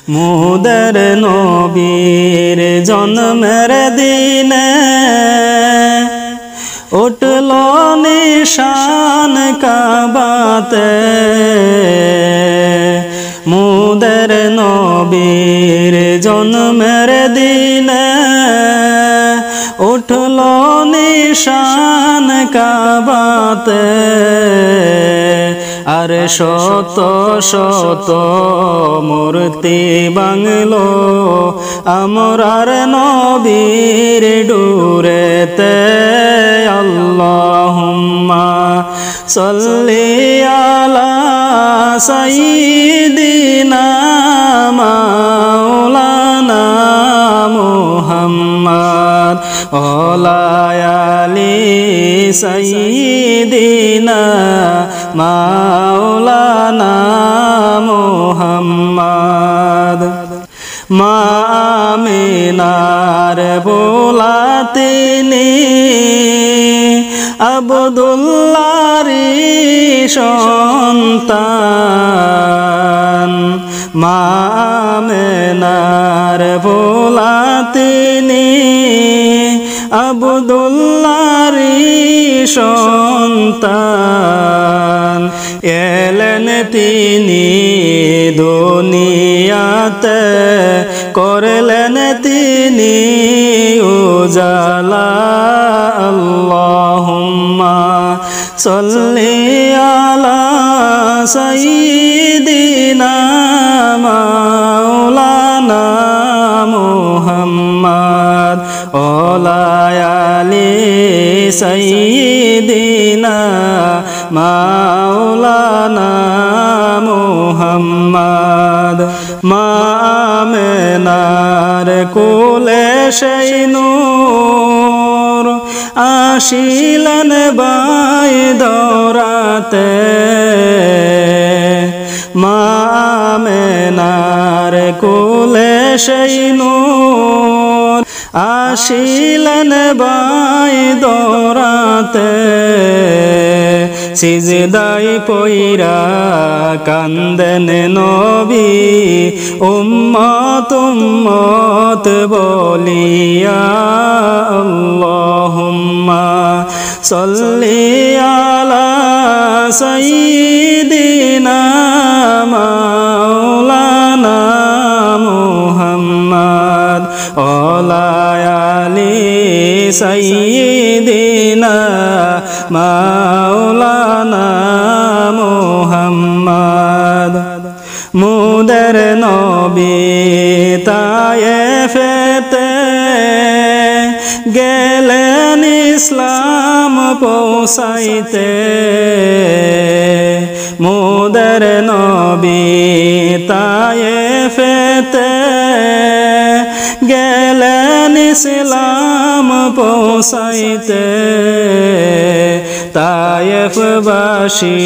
মোদের নবীর জন্মের দিনে উঠল নিশান কাবাতে, মোদের নবীর জন্মের দিনে উঠল নিশান কাবাতে। আর শত শত মূর্তি বাংলো আমরার নবীর ডুরেতে। আল্লাহুম্মা সাল্লি আলা সাইয়্যিদিনা মাওলানা মুহাম্মদ ওয়ালা আলি সাইয়্যিদিনা মাওলানা মুহাম্মদ। মা আমিনার বোলা তিনি আব্দুল্লাহরি সন্তান, মা আমিনার বোলা তিনি আব্দুল্লাহরি সন্তান। এলেন তিনি দুনিয়াতে করলেন তিনি উজালা। আল্লাহুম্মা সাল্লি আলা সাইয়্যিদিনা মাওলানা মুহাম্মদ ওয়ালা আলি সাইয়্যিদিনা মাওলানা মুহাম্মদ। মা আমিনার কোলে সেই নূর আসিলেন বাই দরাতে, মা আমিনার কোলে সেই নূর আসিলেন বাই দরাতে। সিজদায় পইরা কান্দেন নবী উম্মত উম্মত বলিয়া। আল্লাহুম্মা সাল্লি আলা সাইয়্যিদিনা মাওলানা মুহাম্মদ ওয়ালা আলি সাইয়্যিদিনা মাওলানা মুহাম্মদ। মোদের নবী তায়েফেতে গেলেন ইসলাম পৌঁছাইতে, মোদের নবী তায়েফেতে গেলেন ইসলাম পৌঁছাইতে। তায়েফবাসী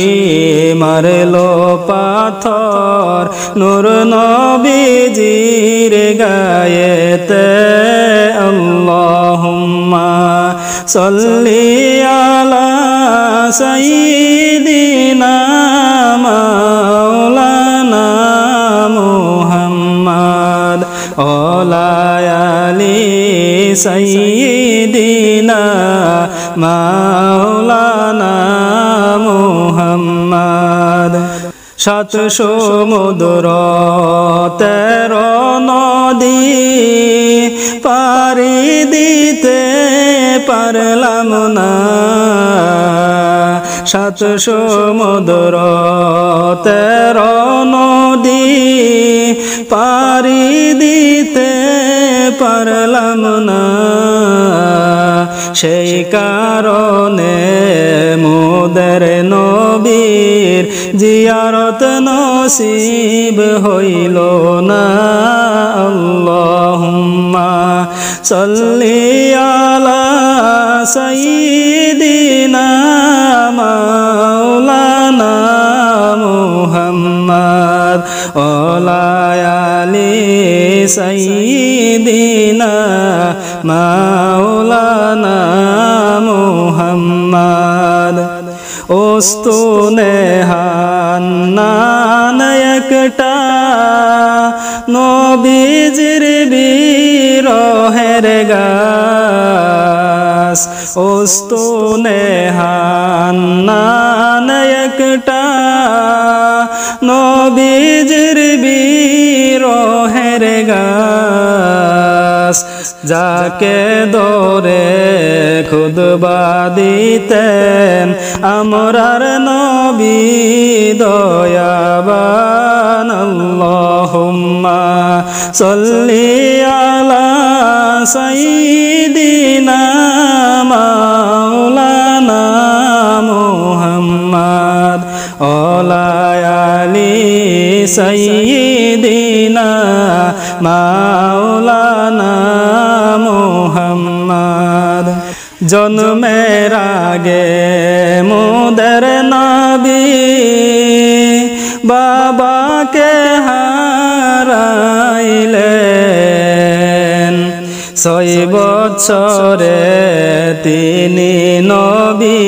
মারলো পাথর নূর নবীজির গায়েতে। আল্লাহুম্মা সাল্লি আলা সাইয়্যিদিনা মাওলানা মুহাম্মদ ওয়ালা আলি সাইয়্যিদিনা মাওলানা মুহাম্মদ। 700 সমুদ্র 13 নদী পারি দিতে পারলাম না, 700 সমুদ্র 13 নদী পারি দিতে পারলাম না। সেই কারণে মোদের নবীর জিয়ারত নসিব হইল না। আল্লাহুম্মা সাল্লি আলা সাইয়্যিদিনা মাওলানা মুহাম্মদ ওয়ালা আলি সাইয়্যিদিনা মাওলানা মুহাম্মদ। ওস্তুনে হান্নান একটা নবীজির বিরহের গাছ উস্তুনে হান্নান একটা নবীজির বিরহের গাছ যাকে দরে খুদবা দিতেন আমরার নবী দয়াবান আল্লাহুম্মা সাল্লি আলা সাইয়্যিদিনা মাওলানা মুহাম্মদ ওয়ালা আলি সাইয়্যিদিনা মাওলানা মুহাম্মদ জন্মের আগে মোদের নবী বাবাকে হারাইলেন 6 বছরে তিনি নবী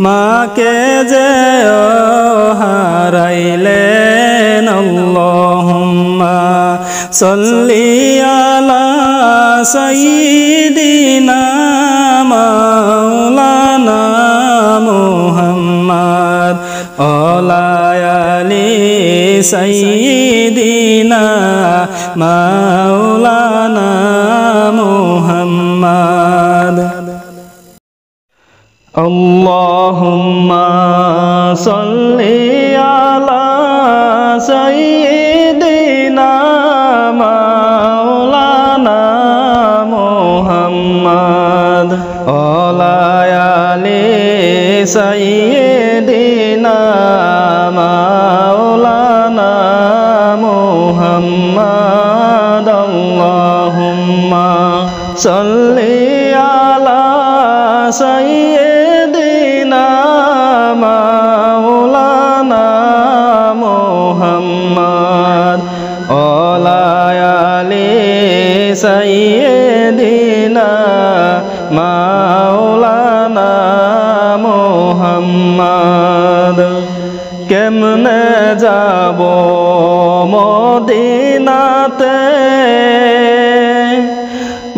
মাকে যে হারাইলেন আল্লাহুম্মা সাল্লি আলা সাইয়্যিদিনা মাওলানা মুহাম্মদ ওয়ালা আলি সাইয়্যিদিনা মাওলানা মুহাম্মদ আল্লাহুম্মা সাল্লি আলা সাইয়্যিদিনা মাওলানা মুহাম্মদ ওয়ালা আলি সাইয়্যিদিনা মাওলানা মুহাম্মদ আল্লাহুম্মা সাল্লি আলা সাইয়্যিদিনা মাওলানা মুহাম্মদ ওয়ালা আলি সাইয়্যিদিনা মাওলানা মুহাম্মদ কেমনে যাব মদিনাতে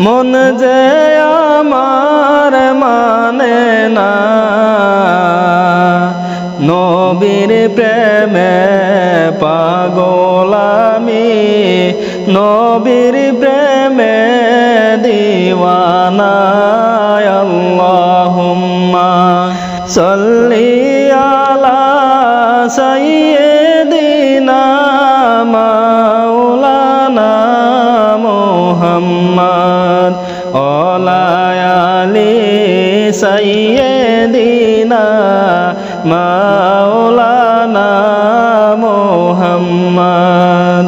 মন যে আমার মানে না নবীর প্রেমে পাগল আমি নবীর প্রেমে দিওয়ানা আল্লাহুম্মা সাল্লি আলা সাইয়্যিদিনা মাওলানা মুহাম্মদ ওয়ালা আলি সাইয়্যিদিনা মাওলানা মুহাম্মদ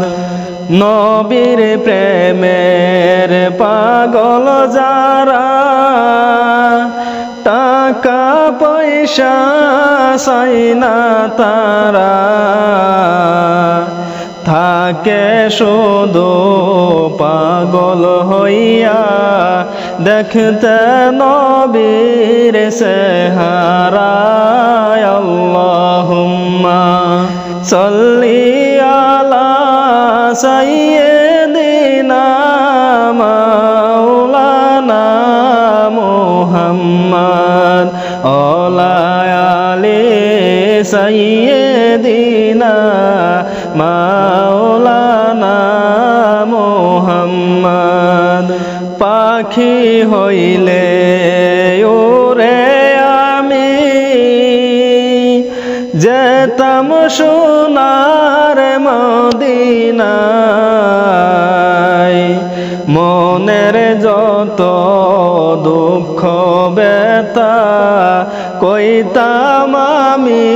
নবীর প্রেমের পাগল যারা টাকা পয়সা চাই না তারা থাকে শুধু পাগল হইয়া দেখতে নবীর চেহারা আল্লাহুম্মা সাল্লি আলা সাইয়্যিদিনা মাওলানা মুহাম্মদ ওয়ালা আলি সাইয়্যিদিনা মাওলানা মুহাম্মদ পাখি হইলে ওরে আমি যেতাম সোনার মদিনায় মনের যত দুঃখ ব্যথা কইতাম আমি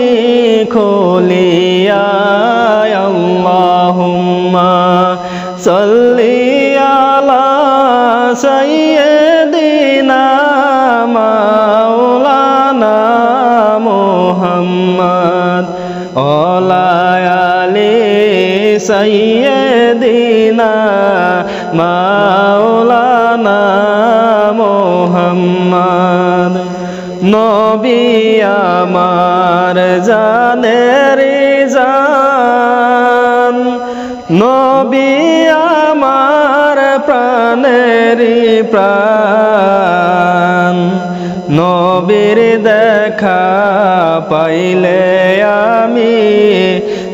খুলিয়া আল্লাহুম্মা সাল্লি আলা সাইয়্যিদিনা মাওলানা মুহাম্মদ ওয়ালা আলি সাইয়্যিদিনা মাওলানা মুহাম্মদ নবী আমার জানের জান নবী আমার প্রাণেরই প্রাণ নবীর দেখা পাইলে আমি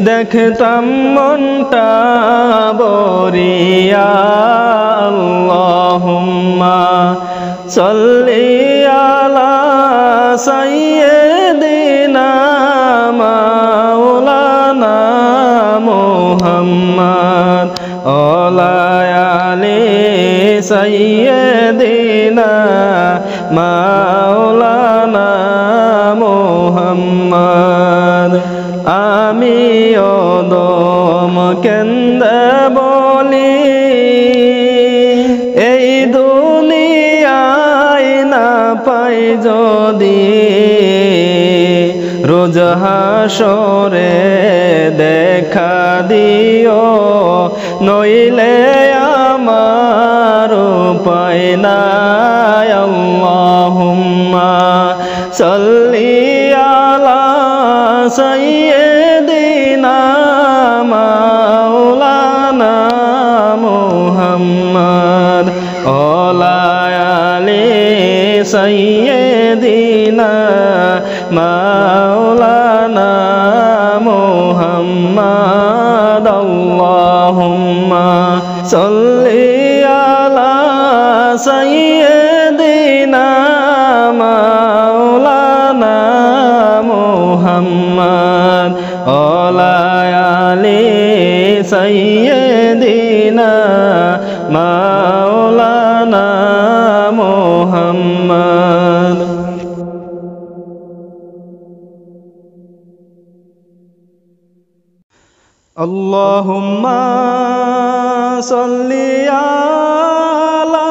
দেখতাম মনটা বরিয়া আল্লাহুম্মা সাল্লি আলা সাইয়্যিদিনা মাওলানা মুহাম্মদ ওয়ালা আলি সাইয়্যিদিনা মাওলানা মুহাম্মদ আমি ওদম কেন্দে বলি এই দুনিয়ায় না পাই যদি রোজ হাসরে দেখা দিও নইলে আমার উপায় নাই আল্লাহুম্মা সাল্লি আলা সাইয়্যিদিনা মাওলানা মুহাম্মদ ওয়ালা আলি সাইয়্যিদিনা মাওলানা মুহাম্মদ আল্লাহুম্মা সাল্লি আলা সাইয়্যিদিনা মাওলানা মুহাম্মদ ওয়ালা আলি সাইয়্যিদিনা মাওলানা মুহাম্মদ আল্লাহুম্মা সাল্লি আলা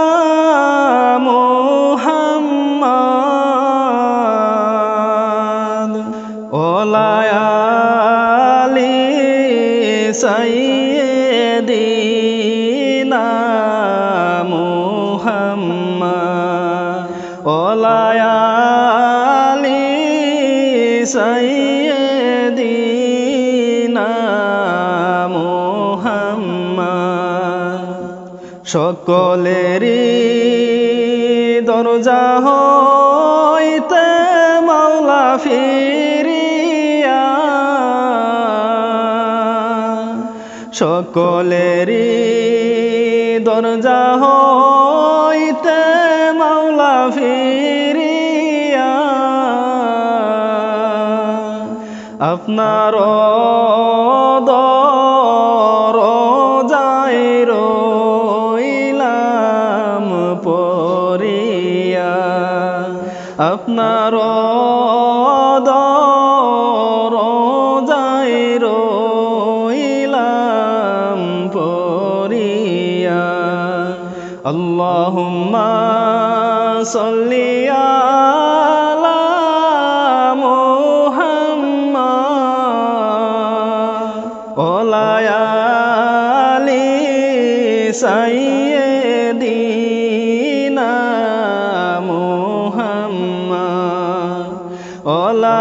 মুহাম্মদ ওয়ালা আলি সাইয়্যিদিনা মুহাম্মদ ওয়ালা আলি সাইয়্যিদিনা মুহাম্মদ সকলেরই দরজা হইতে মাওলা ফিরিয়া সকলেরই দরজা হইতে মাওলা ফিরিয়া আপনার দরজায় রইলাম পরিয়া আপনার দরজায় রইলাম পরিয়া আল্লাহুম্মা সাল্লি আলা মুহাম্মদ ওয়ালা আলি সাইয়্যিদিনা মুহাম্মদ ওয়ালা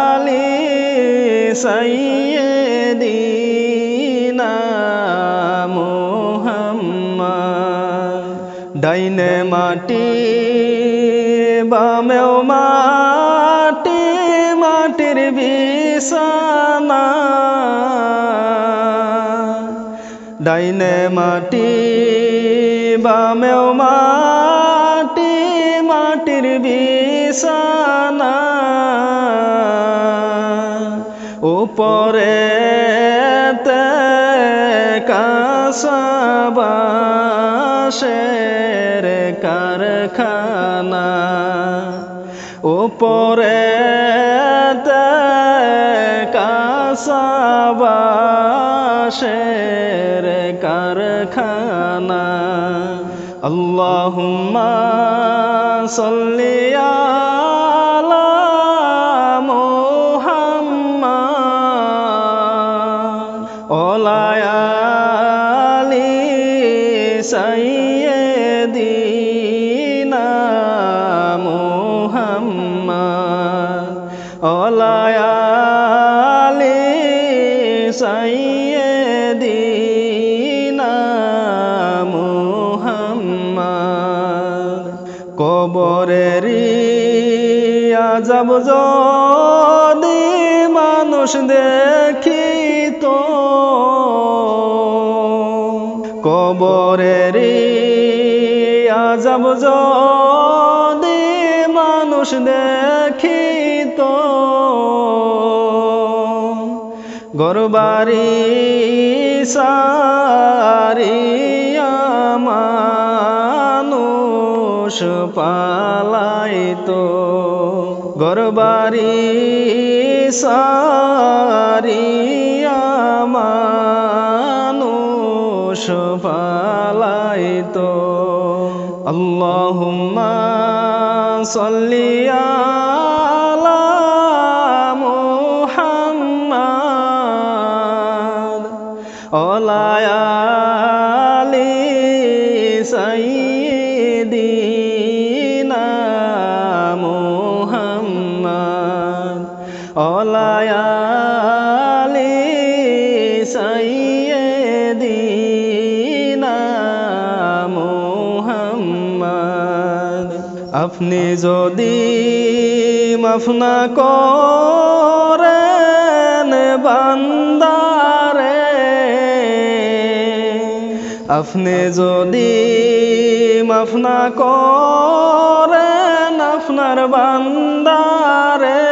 আলি সাইয়্যিদিনা মুহাম্মদ ডাইনে মাটি বামেও মাটি মাটির বিছানা ডাইনে মাটি বামেও মাটি মাটির বিছানা উপরে কাসাবাসের কারখানা উপরে কাসাবাসের কারখানা আল্লাহুম্মা সাল্লি আলা মুহাম্মদ ওয়ালা আলি সাইয়্যিদিনা মুহাম্মদ ওয়ালা আলি সাইয়্যিদিনা কবরেরই আযাব যদি মানুষ দেখিত, কবরেরই আযাব যদি মানুষ দেখিত, ঘরবাড়ি সারিয়া মানুষ পালাইতো, ঘরবাড়ি সারিয়া মানুষ পালাইতো। আল্লাহুম্মা সাল্লি আলা মুহাম্মাদ ওয়ালা আলি সাইয়্যিদিনা মুহাম্মাদ ওয়ালা আলি সাইয়্যিদিনা মুহাম্মাদ। আপনি যদি মাফ না করেন বান্দারে, আপনি যদি মাফ না করেন আপনার বান্দারে,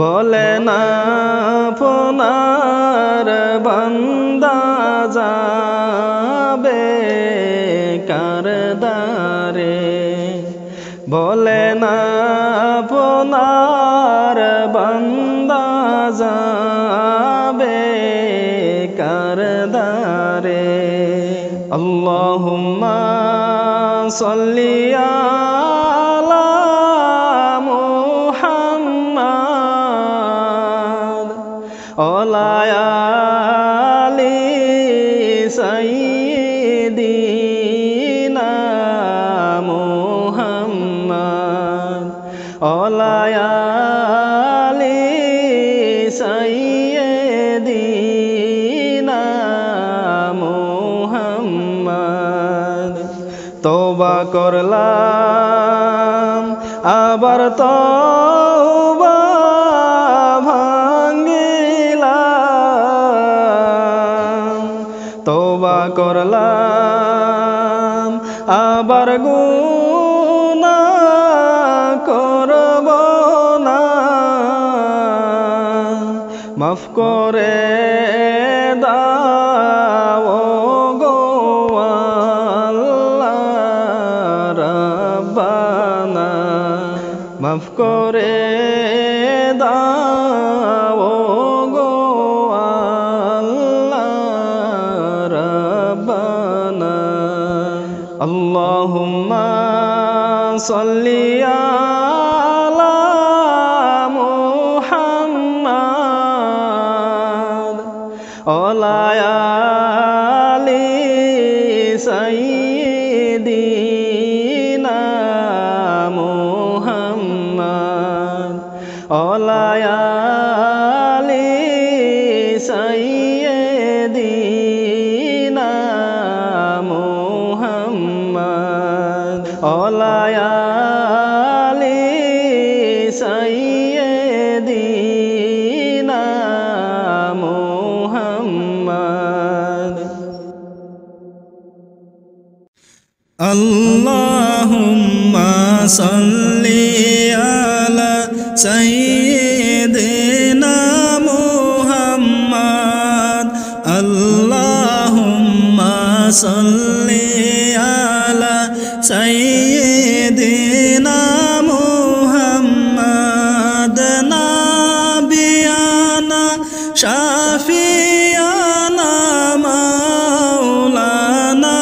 বলেন আপনার বান্দা যাবে কার দ্বারে, বলেন আপনার বান্দা যাবে কার দ্বারে। আল্লাহুম্মা সাল্লি আলা মুহাম্মাদ ওয়ালা আলি সাইয়্যিদিনা মুহাম্মাদ ওয়ালা আলি সাইয়্যিদিনা মুহাম্মাদ। তওবা করলাম আবার তওবা ভাঙিলাম, তওবা করলাম আবার গুনাহ করব না, মাফ করে দাও গো আল্লাহ রাব্বানা, মাফ করে দাও গো আল্লাহ রাব্বানা। আল্লাহুম্মা সাল্লি আলা মুহাম্মাদ ওয়ালা আলি সাইয়্যিদিনা মুহাম্মাদ ওয়ালা আলি সাইয়্যিদিনা মুহাম্মাদ ওয়ালা আলি সাইয়্যিদিনা মুহাম্মাদ। আল্লাহুম্মা সাল্লি আলা সাইয়্যিদিনা মুহাম্মাদ, আল্লাহুম্মা সাল্লি আলা সাইয়্যিদিনা মুহাম্মাদ, নাবিয়ানা শাফিয়ানা মাওলানা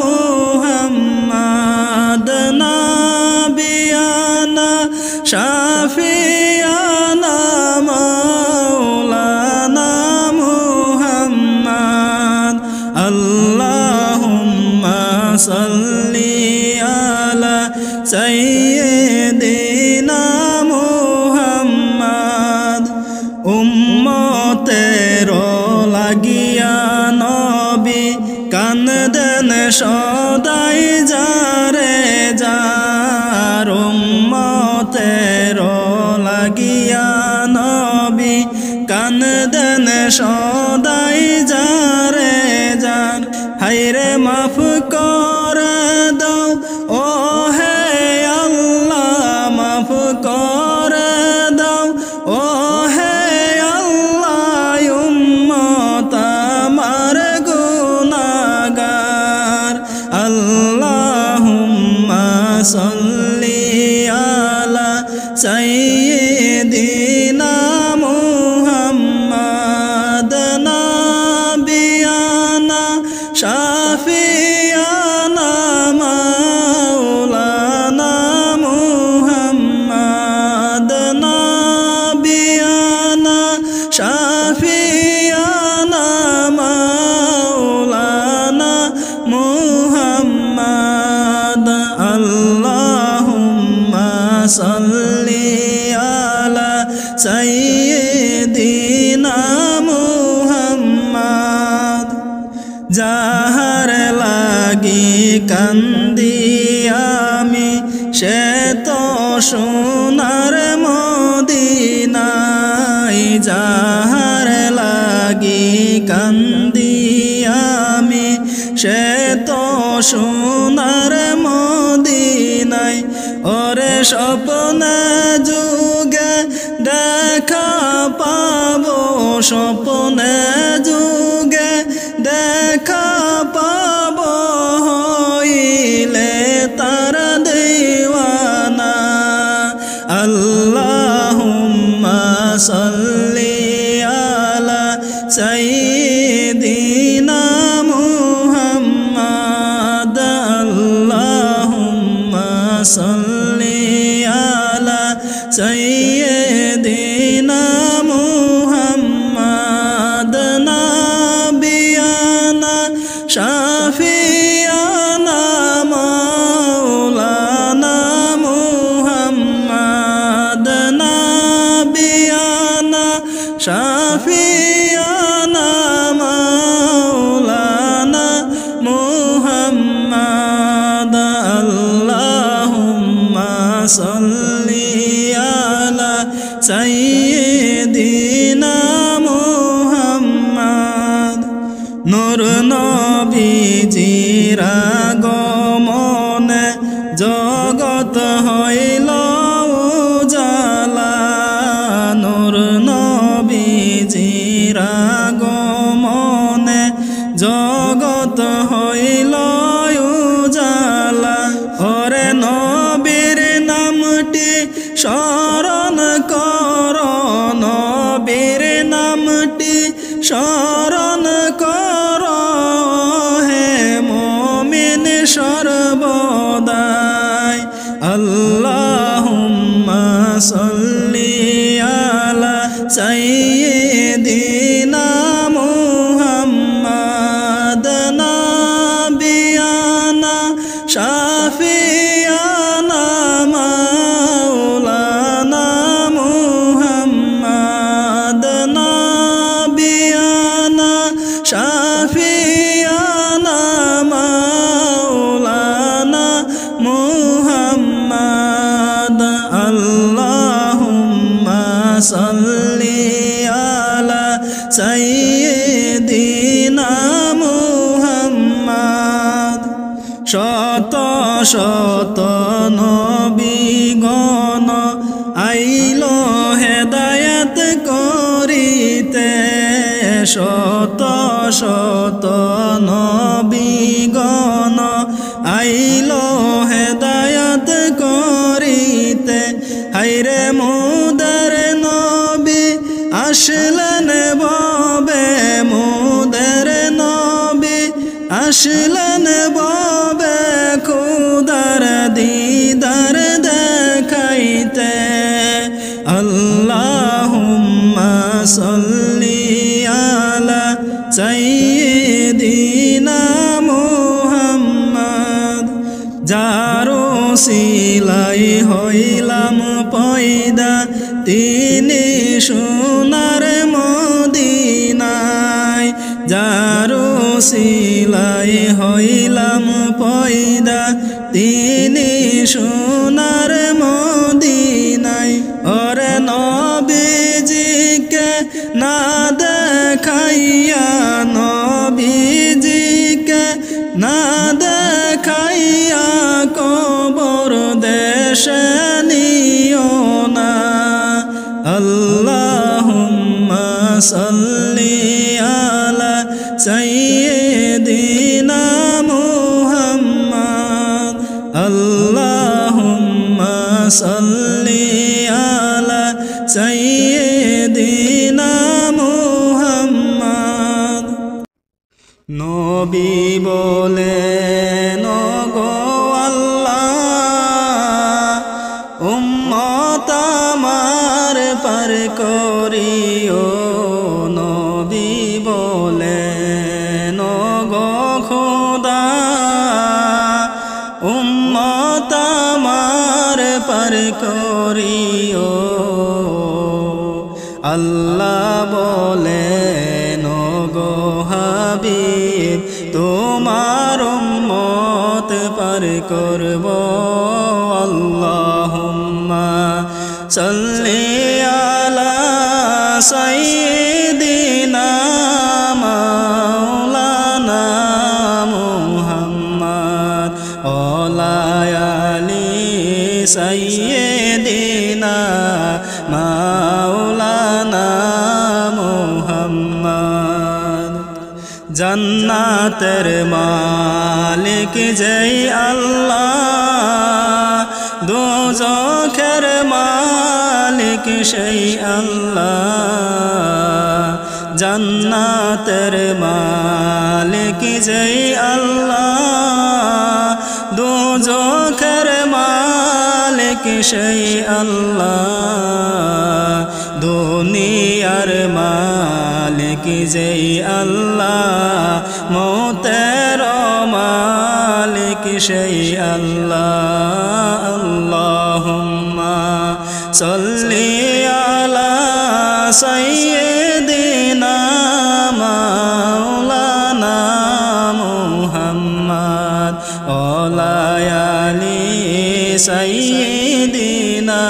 মুহাম্মাদ, নাবিয়ানা শাফিয়ানা মাওলানা মুহাম্মাদ, আল্লাহুম্মা সাল্লি আলা সাইয়্যিদিনা মুহাম্মাদ। উম্মতের লাগিয়া নবী কান্দেন সদাই যারে, সদাই যারে যান হায়রে মাফ করে দাও ও হে আল্লাহ মাফ করে দাও ও হে আল্লাহ উম্মত আমার গুনাহগার আল্লাহুম্মা সাল্লি আলা সাইয়্যিদিনা মুহাম্মাদ নাবিয়ানা শাফিয়ানা মাওলানা মুহাম্মাদ নাবিয়ানা শাফিয়ানা মাওলানা মুহাম্মাদ আল্লাহুম্মা সাল্লি আলা সাইয়্যিদিনা মুহাম্মাদ যাহার লাগি কান্দি আমি সে তো সোনার মদিনায় যাহার লাগি কান্দি আমি সে তো সোনার মদিনায় ওরে স্বপ্নে যুগে দেখা পাবো স্বপ্নে যুগে দেখা পাবো হইলে তার দিওয়ানা আল্লাহুম্মা সাল্লি আলা সাইয়্যিদিনা মুহাম্মাদ আল্লাহুম্মা সাল্লি আলা সাইয়্যিদিনা মুহাম্মাদ নাবিয়ানা শাফিয়ানা মাওলানা মুহাম্মাদ নাবিয়ানা শাফিয়ানা মাওলানা মুহাম্মাদ আল্লাহুম্মা সাল্লি আলা সাইয়্যিদিনা মুহাম্মাদ নূর নবীজির আগমনে জগৎ হইল উজালা নূর নবীজির আগমনে জগৎ হইল উজালা ওরে নবীর নামটি স্মরণ কর নবীর নামটি স্মরণ কর হে মুমিন সর্বদাই আল্লাহুম্মা সাল্লি আলা সাইয়্যিদিনা মুহাম্মাদ নাবিয়ানা শাফিয়ানা মাওলানা মুহাম্মাদ নাবিয়ানা শাফিয়ানা মাওলানা মুহাম্মাদ আল্লাহুম্মা সাল্লি আলা সাইয়্যিদিনা মুহাম্মাদ শত শত নবীগণ আইল হেদায়েত করিতে শত শত নবীগণ আইল হেদায়েত করিতে হায়রে মোদের নবী আসলেন ববে মোদের নবী আসলেন ববে খুদার দিদার দেখাইতে আল্লাহুম্মা সাল্লি আলা সাইয়্যিদিনা মুহাম্মাদ যারো সিলাই হইলাম পয়দা তিনি সোনার মদিনায় যারো সিলাই হইলাম পয়দা তিনি সোনার মদিনায় ওরে নবীজিকে না দেখ সাল্লি আলা সাইয়্যিদিনা মুহাম্মদ আল্লাহুম্মা সাল্লি আলা সাইয়্যিদিনা মুহাম্মদ নবী বলেন গো আল্লাহ উম্মত আমার পার করিও নবী বলেন গো খোদা উম্মত আমার পার করিও আল্লাহ বলেন গো হাবিব তোমার উম্মত পার করব আল্লাহুম্মা সাল্লি আলা সাইয়্যিদিনা মাওলানা মুহাম্মদ ওয়া আলি সাইয়্যিদিনা মাওলানা মুহাম্মদ জান্নাতের মালিক যেই আল্লাহ দোজখের মালিক সেই আল্লাহ জান্নাতের মালিক যেই আল্লাহ দোজখের মালিক সেই আল্লাহ দুনিয়ার মালিক যেই আল্লাহ মৌতের মালিক সেই আল্লাহ আল্লাহুম্মা সাল্লি আলা সাইয়্যিদিনা মাওলানা মুহাম্মদ ওয়া আলি সাইয়্যিদিনা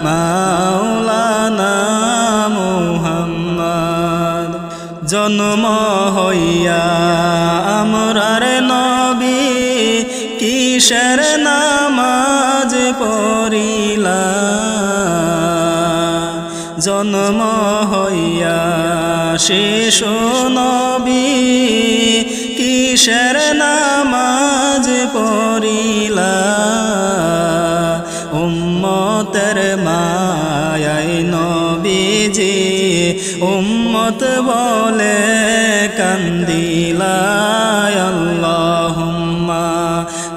মাওলানা মুহাম্মদ জন্ম হইয়া আমরার নবী কিসের নামাজ পড়িলা জন্ম হইয়া শিশু নবী কিসের নামাজ পড়িলা উম্মতের মায়ায় নবীজি উম্মত বলে কান্দিলা আল্লাহুম্মা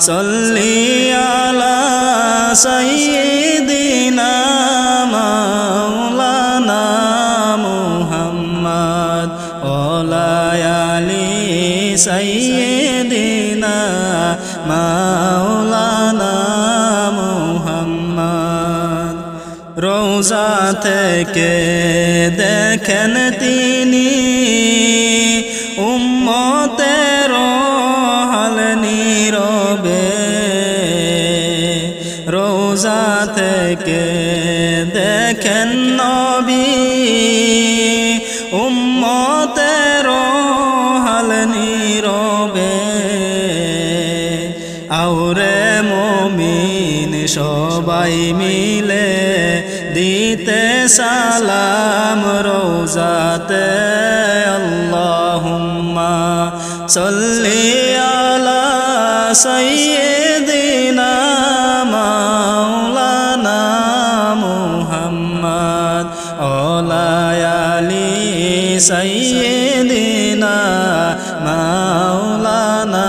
সাল্লি আলা সাইয়্যিদিনা মাওলানা মুহাম্মদ ওয়া আলি সাইয়্যিদিনা মাওলানা মুহাম্মদ রওজা থেকে দেখেন তিনি উম্মতের হাল নীরবে রওজা থেকে দেখেন নবী উম্মতের হাল নীরবে আওরে মুমিন সবাই মিলে দিতে সালাম রওজাতে আল্লাহুম্মা সাল্লি আলা সাইয়্যিদিনা মাওলানা মুহাম্মদ ওয়া আলি সাইয়্যিদিনা মাওলানা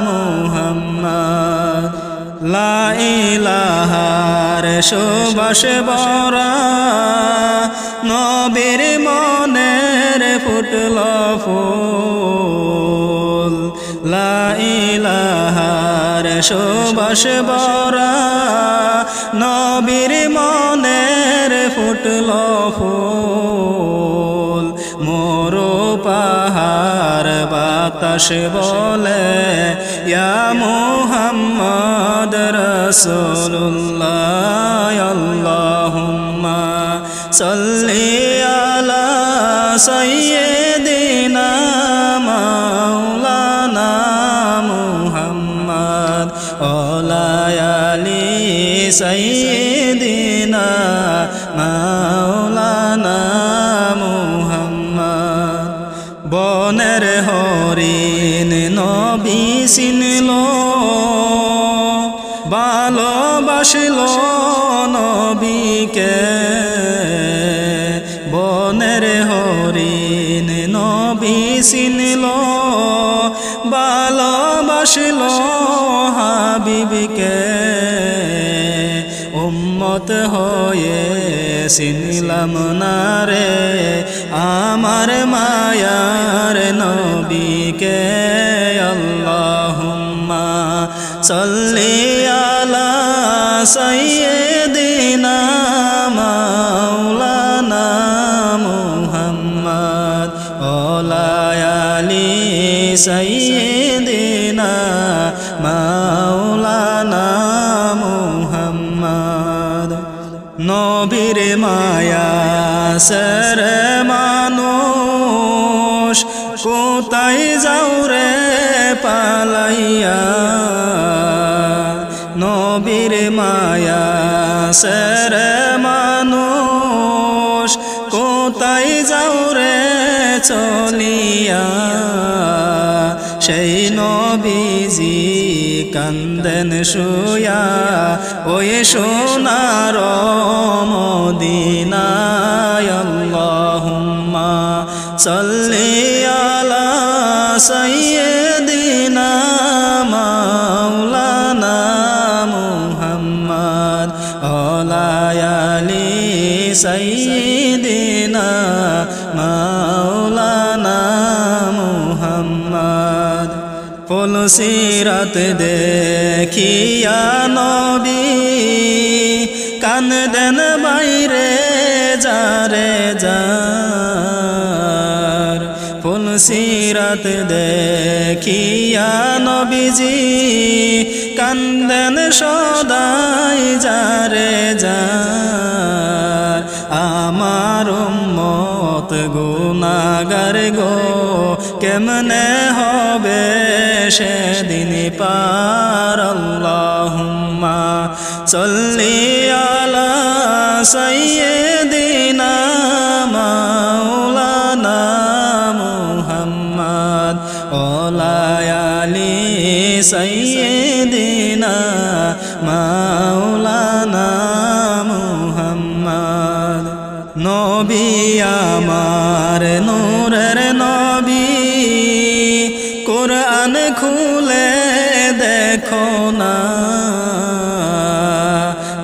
মুহাম্মদ লা ইলাহার সুবাস বরা নবীর মনের ফুটল ফুল লা ইলাহার সুবাস বরা নবীর মনের ফুটল ফুল মোরো পাহাড় বাতাস বলে ইয়া মুহাম্মদ রাসূলুল্লাহ আল্লাহুম্মা সাল্লি আলা সাইয়্যিদিনা মাওলানা মুহাম্মদ ওয়া আলি সাইয়্যিদিনা মাওলানা মুহাম্মদ বনের হরিণ নবী চিনল ভালোবাসিল নবীকে বনের হরিণ নবী চিনল ভালোবাসিল হাবিবকে উম্মত হয়ে চিনলাম না রে আমার মায়ার নবীকে আল্লাহুম্মা সাল্লি আলা সাইয়্যিদিনা মাওলানা মুহাম্মদ ওয়া আলি সাইয়্যিদিনা মাওলানা মুহাম্মদ নবীর মায়া সর মানুষ কোথায় যাও রে পালাইয়া নবীর মায়া সর মানুষ কোথায় যাও রে চলিয়া সেই নবীজি কান্দেন শুয়া ওই সোনার মদিনায় আল্লাহুম্মা সাল্লি আলা সাইয়্যিদিনা মাওলানা মুহাম্মদ ওয়া আলি সাইয়্যিদিনা মাওলানা মুহাম্মদ ফুলসিরাত দেখিয়া নবী কান্দেন বাইরে যারে যার ফুলসিরাত দেখিয়া নবীজি কান্দেন সদাই যারে যার আমার উম্মত গুনাহগার গো কেমনে হবে সেদিন পার আল্লাহুম্মা সাল্লি আলা সাইয়্যিদিনা মাওলানা মুহাম্মদ ওয়া আলি সাইয়্যিদিনা মাওলানা মুহাম্মদ নবী আমার নূরের নবী কুরআন খুলে দেখো না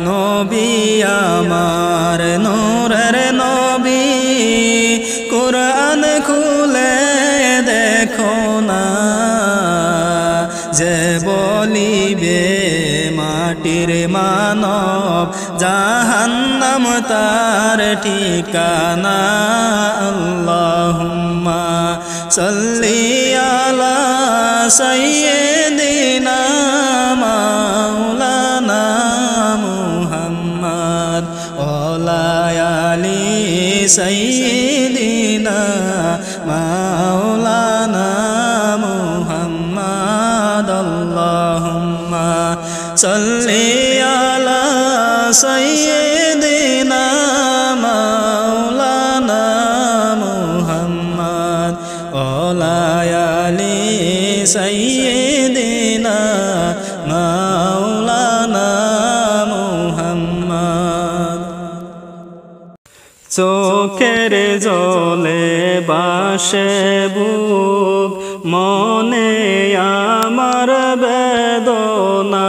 নবী আমার নূরের নবী কুরআন খুলে দেখো না যে বলিবে মাটির মানব জাহান্নাম তার ঠিকানা আল্লাহুম্মা সাল্লি আলা সাইয়্যিদিনা মাওলানা মুহাম্মদ ওয়া আলি সাইয়্যিদিনা মাওলানা মুহাম্মদ আল্লাহুম্মা সাল্লি আলা সাইয়্যিদিনা মাওলানা মুহাম্মদ ওয়া আলি সাইয়্যিদিনা মাওলানা মুহাম্মদ চোখের জলে বাসে বুক মনে আমার বেদনা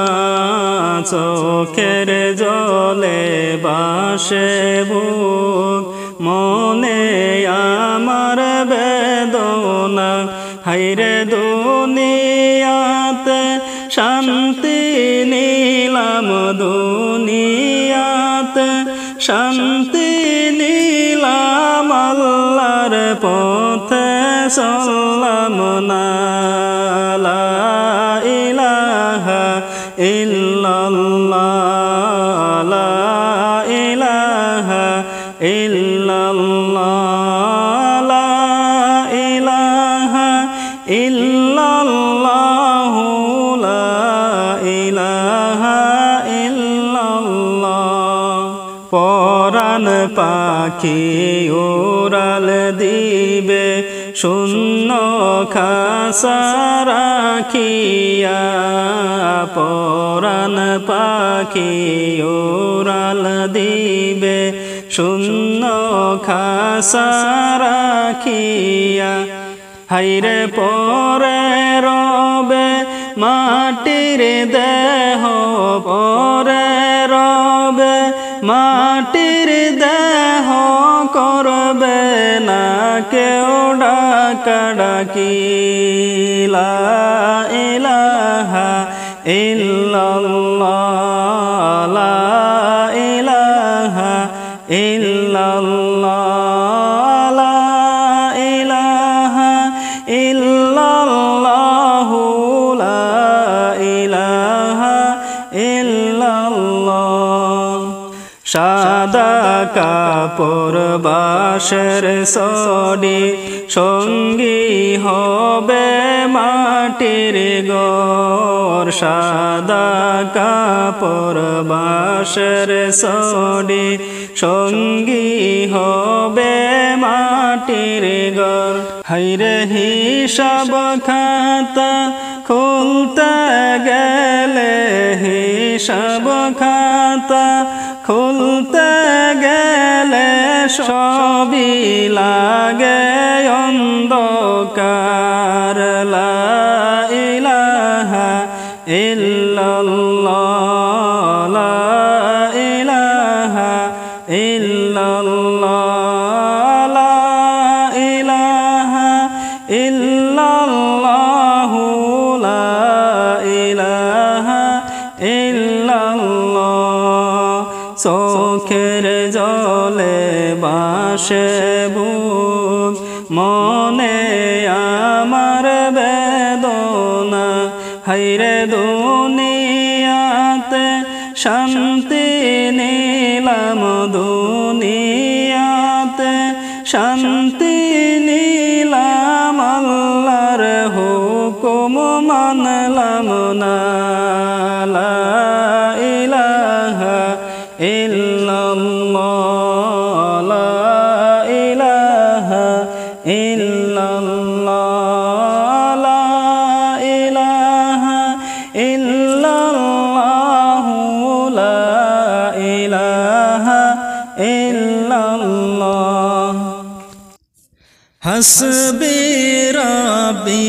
চোখের জলে বাসে বুক মনে আমার বেদনা হায়রে দুনিয়াতে শান্তি নিলাম দুনিয়াতে শান্তি নিলাম আল্লাহর পথে চললাম না লা ইলাহা ইল্লাল্লাহ লা ইলাহা ইল্লাল্লাহ লা ইলাহা ইল্লাল্লাহ লা ইলাহা ইল্লাল্লাহ পরাণ পাখি উড়াল দিবে শূন্য খাসা রাখিয়া পরাণ পাখি উড়াল দিবে শূন্য খাসা রাখিয়া হাইরে পরে রবে মাটির দেহ পরে রবে মাটির দেহ করবে না কেউ ডাকাডাকি লা ইলাহা ইল্লাল্লাহ লা ইলাহা ইল্লাল্লাহ লা ইলাহা ইল্লাল্লাহ লা ইলাহা ইল্লাল্লাহ সাদা কাপড় বাঁশের সডি সঙ্গী হবে মাটির ঘর সাদা কাপড় বাঁশের সডি সঙ্গী হবে মাটির ঘর হাইরে হিসাব খাতা খুলতে গেলে হিসাব খাতা খুলতে গেলে সবই লাগে অন্ধকার লা ইলাহা ইল্লাল্লাহ লা ইলাহা ইল্লাল্লাহ লা ইলাহা ইল্লাল্লাহ লা ইলাহা ইল্লাল্লাহ চোখের জলে বাসে বুক মনে আমার বেদনা হাইরে দুনিয়াতে শান্তি নিলাম দুনিয়াতে শান্তি নিলাম আল্লাহর হুকুম মানলাম না লা ইলাহা ইল্লাল্লাহ লা ইলাহা ইল্লাল্লাহ লা ইলাহা ইল্লাল্লাহ লা ইলাহা ইল্লাল্লাহ হাসবি রাব্বি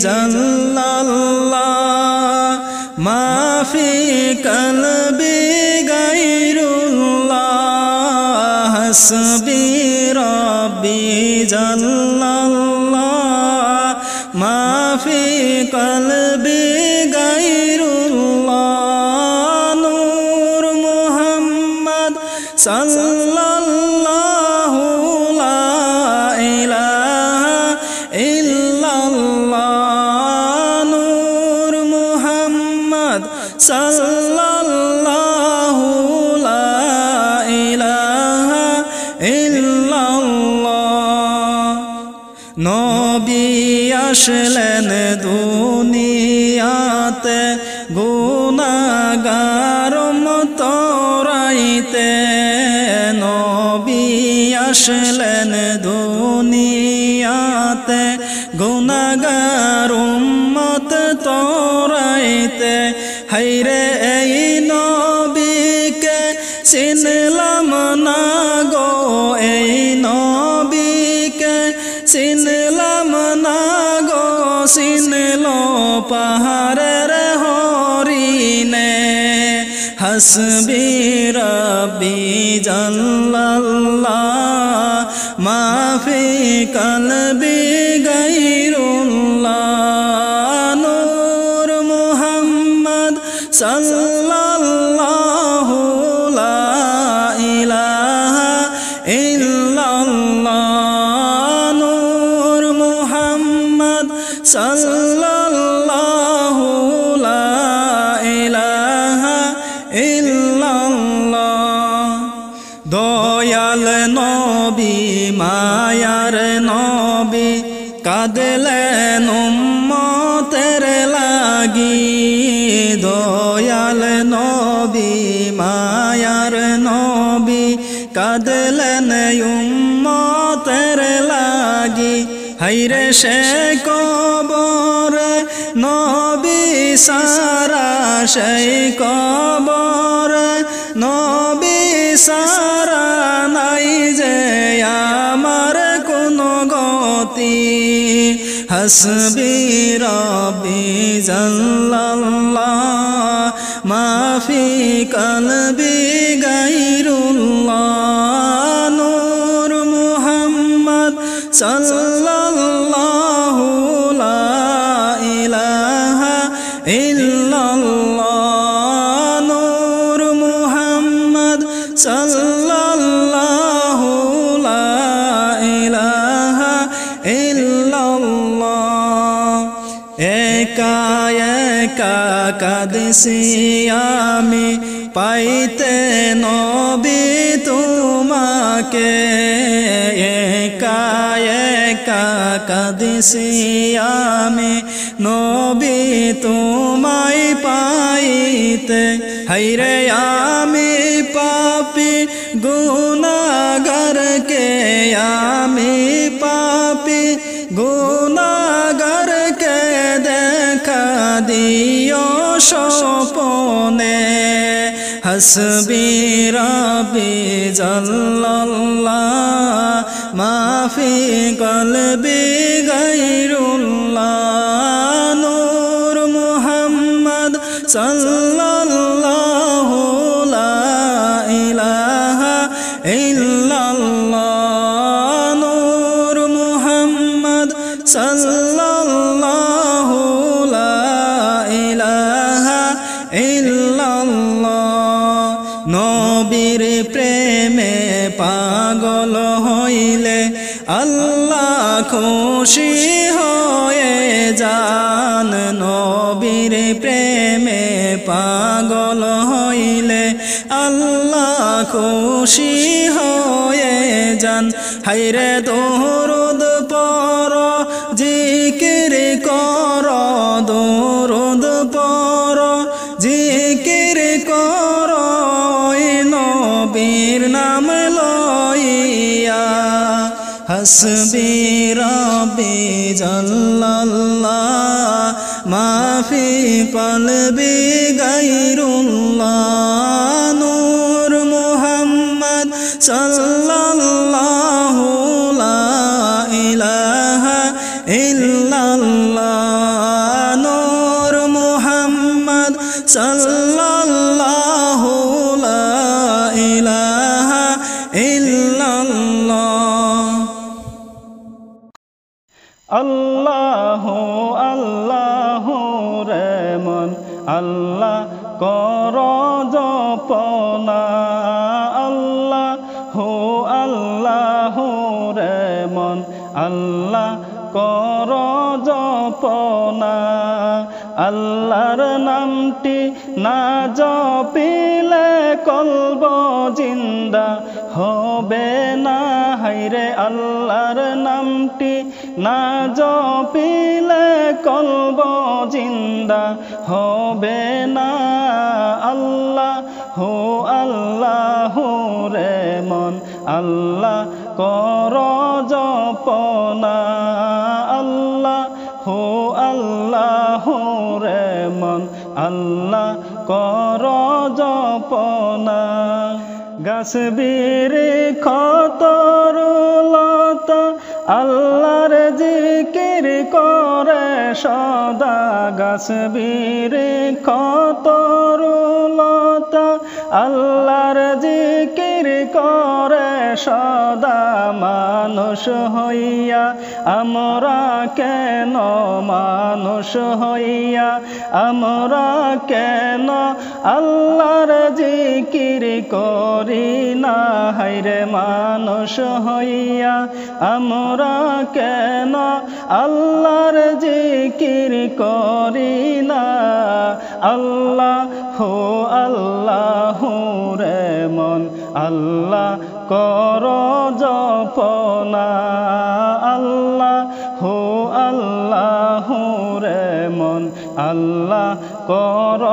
জাল্লাল্লাহ মা ফি কলবি গায়রুল্লাহ হাসবি রাব্বি জাল্লাল্লাহ মা ফি কলবি গায়রুল্লাহ নূর মুহাম্মদ সাল্লাল্লাহু লা ইলাহা ইল্লাল্লাহ নূর মুহাম্মদ সাল্লাল্লাহু লা ইলাহা ইল্লাল্লাহ নবী আসলেন দুনিয়াতে গুনাহগার মতরাইতে নবী আসলেন দুনিয়াতে গুনাহগার উম্মত তরাইতে হাইরে এই নবীকে চিনলাম না গো এই নবীকে চিনলাম না গো চিনল পাহাড়ের হরিণে হাসবি রাব্বি জাল্লাল্লাহ মা ফি কলবি গায়রুল্লাহ নূর মুহাম্মদ সাল্লাল্লাহু লা ইলাহা ইল্লাল্লাহ নূর মুহাম্মদ সাল্লাল্লাহু লা ইলাহা ইল্লাল্লাহ দয়াল নবী মায়ার নবী কাঁদলেন উম্মতের লাগি দয়াল নবী মায়ার নবী কাঁদলেন উম্মতের লাগি হাইরে সে কবরে নবী সারা সেই কবরে নবী সারা নাই যে আমার কোনো গতি হাসবি রব্বি জাল্লাল্লাহ মাফি কলবি গায়রুল্লাহ নূর মুহাম্মদ সাল্লাল্লাহু লা ইলাহা ইল্লাল্লাহ নূর মুহাম্মদ সাল্লাল্লাহু লা ইলাহা ইল্লাল্লাহ একা একা কাঁদছি আমি পাইতে নবী তোমাকে একা একা কাঁদছি আমি নবী তোমায় পাইতে হায়রে আমি পাপী গুনাহগারকে আমি পাপী গুনাহগারকে দেখা দিও স্বপনে হাসবি রব্বি জাল্লাল্লাহ মাফি কলবি গায়রুল্লাহ নূর মুহাম্মদ সাল্লাল্লাহু লা ইলাহা ইল্লাল্লাহ নূর মুহাম্মদ সাল্লাল্লাহু লা ইলাহা ইল্লাল্লাহ নবীর প্রেমে পাগল হইলে আল্লাহ খুশি হয়ে যান নবীর প্রেমে পাগল হইলে আল্লাহ খুশি হয়ে যান হায়রে দরুদ পড় জিকির কর দরুদ পড় জিকির কর নবীর নাম লইয়া হাসবি রব্বি জাল্লাল্লাহ মাফি কলবি গায়রুল্লাহ নূর মুহাম্মদ সাল্লাল্লাহু লা ইলাহা ইল্লাল্লাহ নূর মুহাম্মদ সাল্লাল্লাহু লা ইলাহা ইল্লাল্লাহ আল্লাহু আল্লাহু রে মন আল্লাহ কর জপনা আল্লাহু আল্লাহু রে মন আল্লাহ কর জপনা আল্লাহর নামটি না জপিলে কলব জিন্দা হবে না হায়রে আল্লাহর নামটি না জপিলে কলব জিন্দা হবে না আল্লাহু আল্লাহু রে মন আল্লাহ কর জপনা আল্লাহু আল্লাহু রে মন আল্লাহ কর জপনা গাছ বিরে খতরুলতা আল্লাহর জিকির করে সদা গাছ বিরে খতরুলতা আল্লাহর জিকির করে সদা মানুষ হইয়া আমরা কেন মানুষ হইয়া আমরা কেন আল্লাহর জিকির করি না হায়রে মানুষ হইয়া আমরা কেন আল্লাহর জিকির করি না আল্লাহু আল্লাহু রে মন আল্লাহ কর জপনা আল্লাহু আল্লাহু রে মন আল্লাহ কর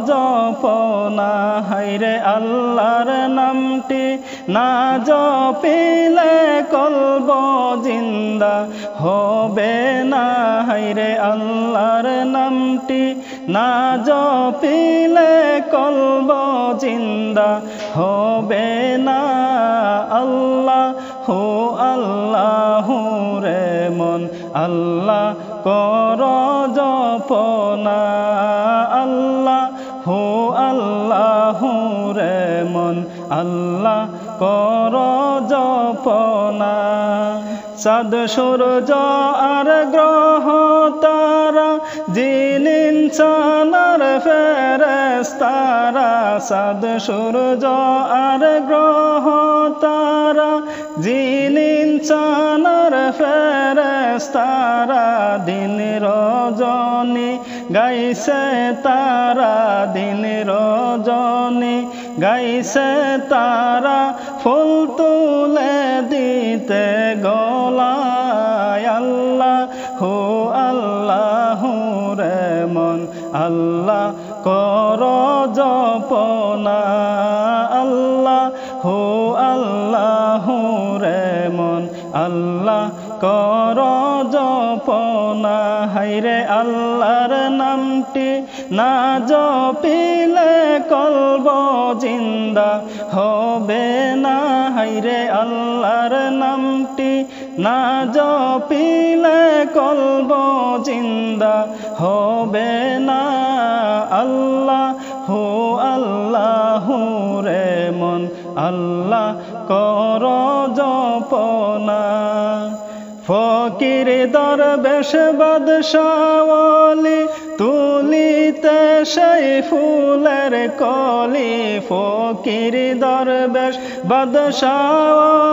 জপনা হায়রে আল্লাহর নামটি না জপিলে কলব জিন্দা হবে না। হায়রে আল্লাহর নামটি না জপিলে কলব জিন্দা হবে না। আল্লাহু আল্লাহু রে মন আল্লাহ কর জপনা। আল্লাহু আল্লাহু রে মন আল্লাহ কর জপনা। চাঁদ সূর্য আর গ্রহ তারা জিন ইনসান আর ফেরেশতারা। চাঁদ সূর্য আর গ্রহ তারা জিন ইনসান আর ফেরেশতারা। দিন রজনী গাইছে তারা দিন রজনী গাইছে তারা। ফুল তুলে দিতে গলায় আল্লাহু আল্লাহু রে মন আল্লাহ কর জপনা। আল্লাহু আল্লাহু রে মন আল্লাহ কর জপনা। হায়রে আল্লাহর নামটি না জপিলে কলব জিন্দা হবে না। হায়রে আল্লাহর নামটি না জপিলে কলব জিন্দা হবে না। আল্লাহু আল্লাহু রে মন আল্লাহ কর জপনা। ফকির দরবেশ বাদশাহ ওলি তুলিতে সেই ফুলের কলি। ফকির দরবেশ বাদশাহ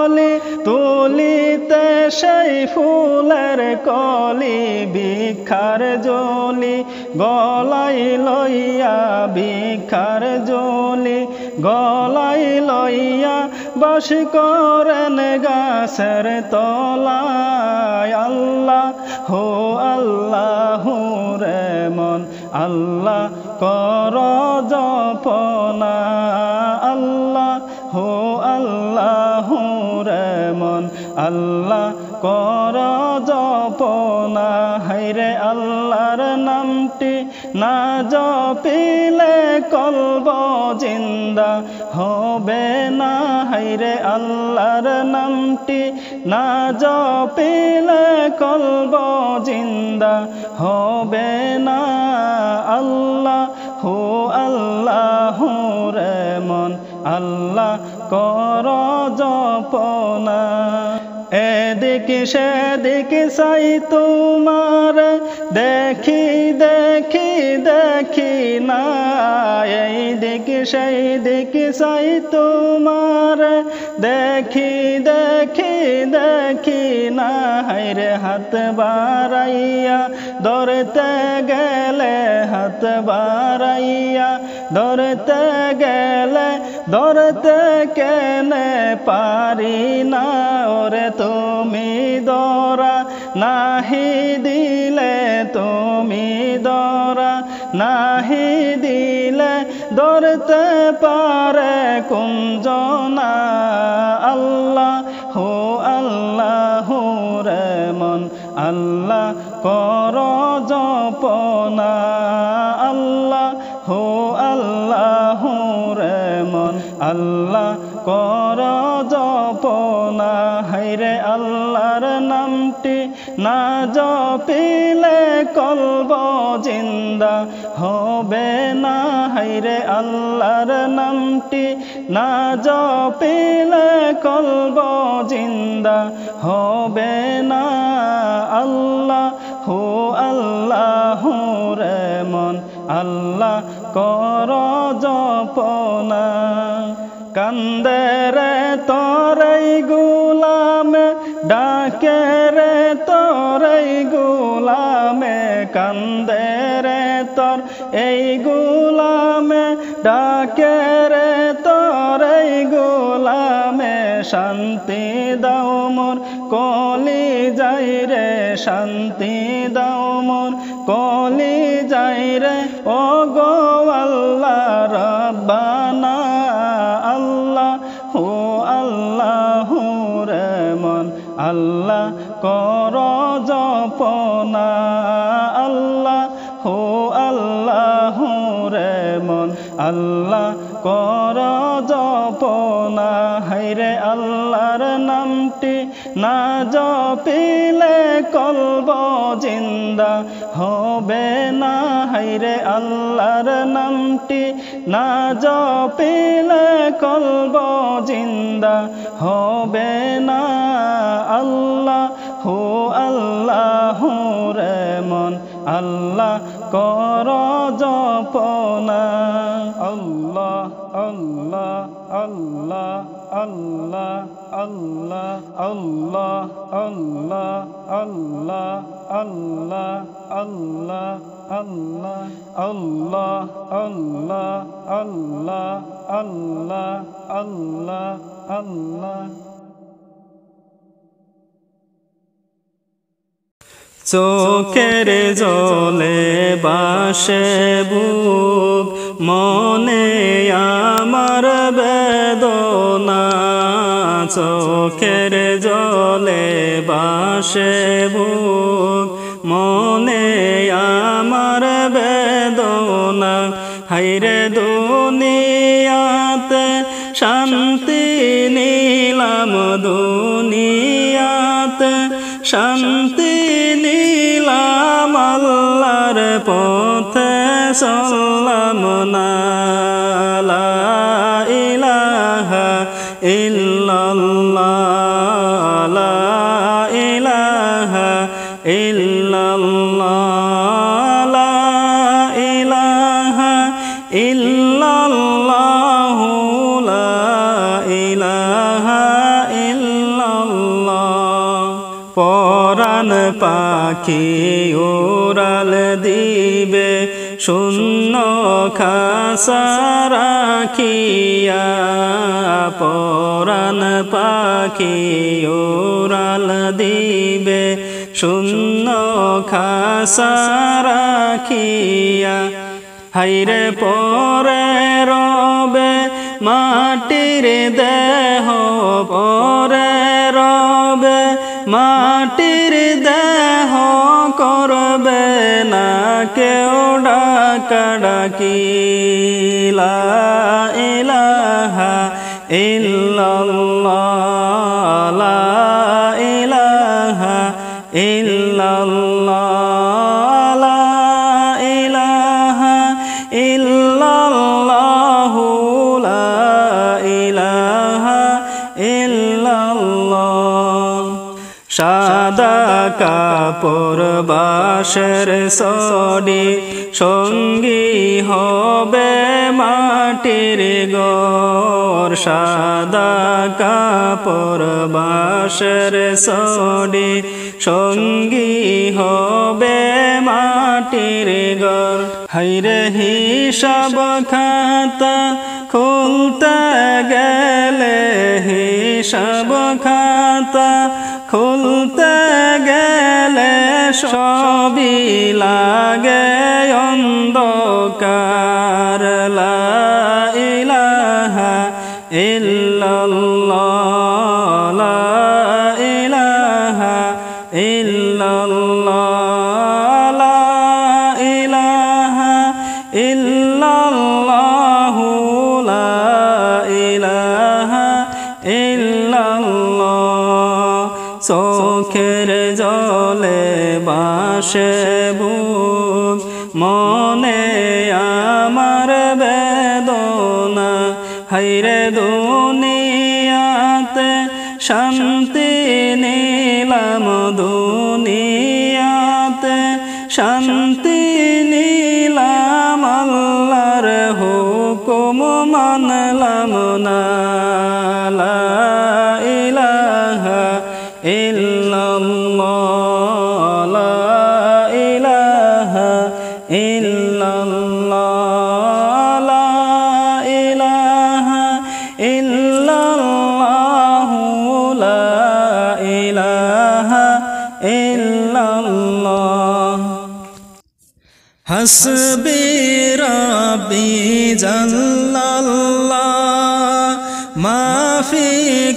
ওলি তুলিতে সেই ফুলের কলি। ভিক্ষার জলি গলাই লইয়া ভিক্ষার জলি গলাই লইয়া বাস করেন গাছের তলায়। আল্লাহু আল্লাহু রে মন আল্লাহ কর জপনা। আল্লাহু আল্লাহু রে মন আল্লাহ কর জপনা। হায়রে আল্লাহর নামটি না জপিলে কলব জিন্দা হবে না। হায়রে আল্লাহর নামটি না জপিলে কলব জিন্দা হবে না। আল্লাহু আল্লাহু রে মন আল্লাহ কর জপনা। এদিক সেদিক চাই তোমার দেখি দেখি দেখি না। এই দিক সেই দিক চাই তোমার দেখি দেখি দেখি না। হায়রে হাত বাড়াইয়া ধরতে গেলে হাত বাড়াইয়া ধরতে গেলে ধরতে কেনে পারি না। ওরে তুমি দরা নাহি দিলে তুমি দরা নাহি দিলে ধরতে পারে কুঞ্জনা। আল্লাহু আল্লাহু রে মন আল্লাহ কর জপনা। আল্লাহু আল্লাহু রে মন আল্লাহ কর জপনা। হায়রে আল্লাহর নামটি না জপিলে কলব জিন্দা হবে না। হায়রে আল্লাহর নামটি না জপিলে কলব জিন্দা হবে না। আল্লাহু আল্লাহু রে মন আল্লাহ কর জপনা। কান্দে রে তোরই গুলামে ডাকে রে তোরই গুলামে। কান্দে রে তোর এই গুলামে ডাকে রে তোরই গুলামে। শান্তি দাও মোর কলি যাই রে শান্তি দাও মোর কলি যাই রে। ও গো আল্লাহ রব্বানা। আল্লাহু আল্লাহ কর জপনা আল্লাহ হো আল্লাহ রে মন আল্লাহ কর জপনা হায়রে আল্লাহর নামটি না জপিলে কলব জিন্দা হবে না হায়রে আল্লাহর নামটি না জপিলে কলব জিন্দা হবে না আল্লাহ হো আল্লাহ রে মন আল্লাহ কর জপনা আল্লাহ আল্লাহ আল্লাহ আল্লাহ আল্লাহ আল্লাহ আল্লাহ আল্লাহ আল্লাহ আল্লাহ আল্লাহ আল্লাহ আল্লাহ আল্লাহ আল্লাহ আল্লাহ আল্লাহ চোখের জলে বাসে বুক মনে আমার বেদনা চোখের জলে বাসে বুক মনে আমার বেদনা হায়রে দুনিয়াতে শান্তি নিলাম দুনিয়াতে শান্তি নিলাম আল্লাহর পথে চললাম না লা ইলাহা ইল্লাল্লাহ লা ইলাহা ইল্লাল্লাহ লা ইলাহা ইল্লাল্লাহ লা ইলাহা ইল্লাল্লাহ পরাণ পাখি উড়াল দিবে শূন্য খাসা রাখিয়া পরাণ পাখি উড়াল দিবে শূন্য খাসা রাখিয়া হায়রে পরে রবে মাটির দেহ পরে রবে মাটির দেহ করবে না কেউ ডাকাডাকি লা ইলাহা ইল্লাল্লাহ লা ইলাহা ইল্লাল্লাহ লা ইলাহা ইল্লাল্লাহ লা ইলাহা ইল্লাল্লাহ সাদা কাপড় বাঁশের সডি সঙ্গী হবে মাটির ঘর সাদা কাপড় বাঁশের সডি সঙ্গী হবে মাটির ঘর হায়রে হিসাব খাতা খুলতে গেলে হিসাব খাতা খুলতে গেলে সবই লাগে অন্ধকার লা ইলাহা ইল্লাল্লাহ লা ইলাহা ইল্লাল্লাহ লা ইলাহা ইল্লাল্লাহ লা ইলাহা ইল্লাল্লাহ চোখের জলে বাসে বুক মনে আমার বেদনা হায়রে দুনিয়াতে শান্তি নিলাম দুনিয়াতে শান্তি নিলাম আল্লাহর হুকুম মানলাম না লা ইলাহা ইল্লাল্লাহ লা ইলাহা ইল্লাল্লাহ লা ইলাহা ইল্লাল্লাহ লা ইলাহা ইল্লাল্লাহ হাসবি রাব্বি জাল্লাল্লাহ মা ফি